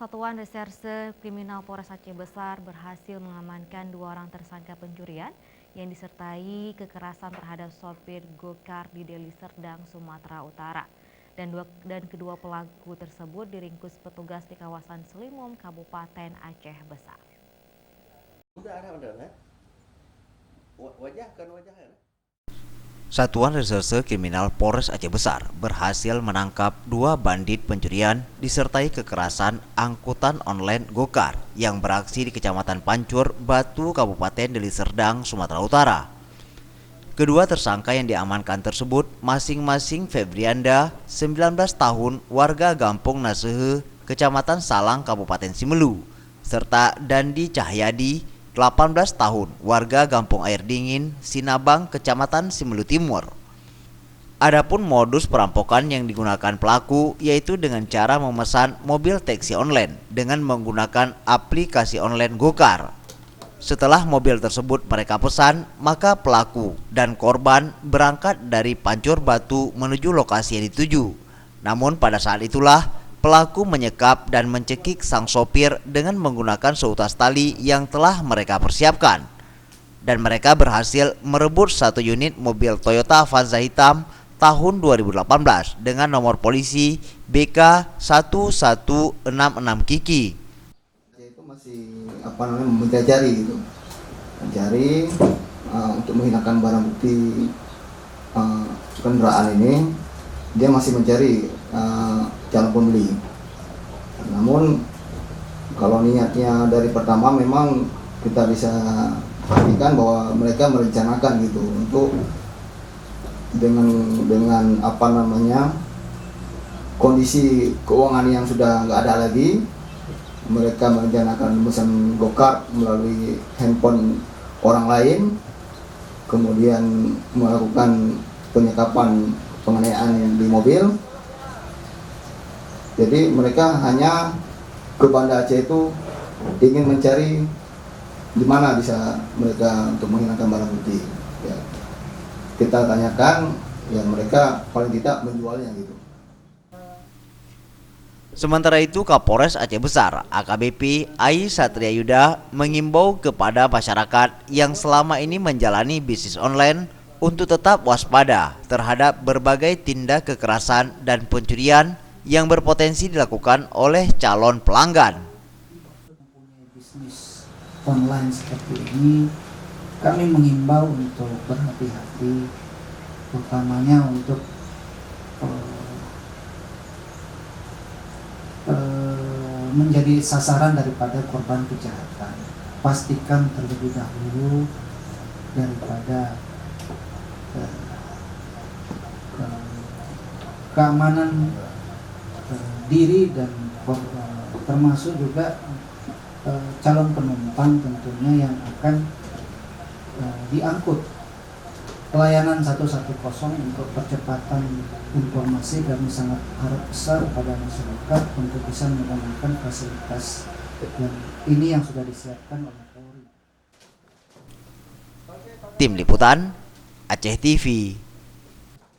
Satuan Reserse Kriminal Polres Aceh Besar berhasil mengamankan 2 orang tersangka pencurian yang disertai kekerasan terhadap sopir go-kart di Deli Serdang, Sumatera Utara. Dan kedua pelaku tersebut diringkus petugas di kawasan Selimum, Kabupaten Aceh Besar. Satuan Reserse Kriminal Polres Aceh Besar berhasil menangkap 2 bandit pencurian disertai kekerasan angkutan online go-kart yang beraksi di Kecamatan Pancur, Batu, Kabupaten Deli Serdang, Sumatera Utara. Kedua tersangka yang diamankan tersebut masing-masing Febrianda, 19 tahun, warga Gampung Nasehe, Kecamatan Salang, Kabupaten Simelu, serta Dandi Cahyadi, 18 tahun, warga Gampung Air Dingin, Sinabang, Kecamatan Simelu Timur. Adapun modus perampokan yang digunakan pelaku yaitu dengan cara memesan mobil taksi online dengan menggunakan aplikasi online go-kart. Setelah mobil tersebut mereka pesan, maka pelaku dan korban berangkat dari Pancur Batu menuju lokasi yang dituju. Namun pada saat itulah pelaku menyekap dan mencekik sang sopir dengan menggunakan seutas tali yang telah mereka persiapkan. Dan mereka berhasil merebut 1 unit mobil Toyota Avanza hitam tahun 2018 dengan nomor polisi BK 1166 Kiki. Itu masih mencari gitu, mencari untuk menghilangkan barang bukti kendaraan ini. Dia masih mencari calon pembeli. Namun kalau niatnya dari pertama memang kita bisa pastikan bahwa mereka merencanakan gitu untuk dengan kondisi keuangan yang sudah nggak ada lagi. Mereka merencanakan memesan go-kart melalui handphone orang lain, kemudian melakukan penyekapan penganiayaan di mobil. Jadi mereka hanya ke Banda Aceh itu ingin mencari di mana bisa mereka untuk menghilangkan barang bukti. Ya. Kita tanyakan, ya mereka paling tidak menjualnya gitu. Sementara itu, Kapolres Aceh Besar AKBP Ai Satria Yuda mengimbau kepada masyarakat yang selama ini menjalani bisnis online untuk tetap waspada terhadap berbagai tindak kekerasan dan pencurian yang berpotensi dilakukan oleh calon pelanggan. Bisnis online seperti ini, kami mengimbau untuk berhati-hati, utamanya untuk menjadi sasaran daripada korban kejahatan. Pastikan terlebih dahulu daripada keamanan diri dan termasuk juga calon penumpang tentunya yang akan diangkut. Pelayanan 110 untuk percepatan informasi, kami sangat harap besar pada masyarakat untuk bisa menggunakan fasilitas yang sudah disiapkan oleh Polri. Tim Liputan Aceh TV.